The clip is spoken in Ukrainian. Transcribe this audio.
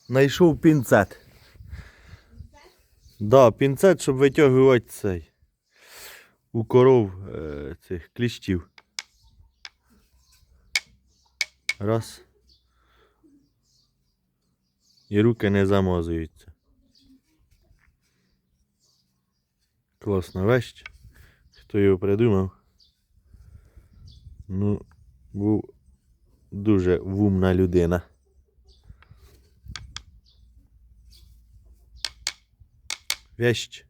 Знайшов пінцет. Да, пінцет, щоб витягувати цей. У коров цих кліщів. Раз. І руки не замазуються. Класна вещь. Хто його придумав? Ну, був дуже вумна людина. Вещь.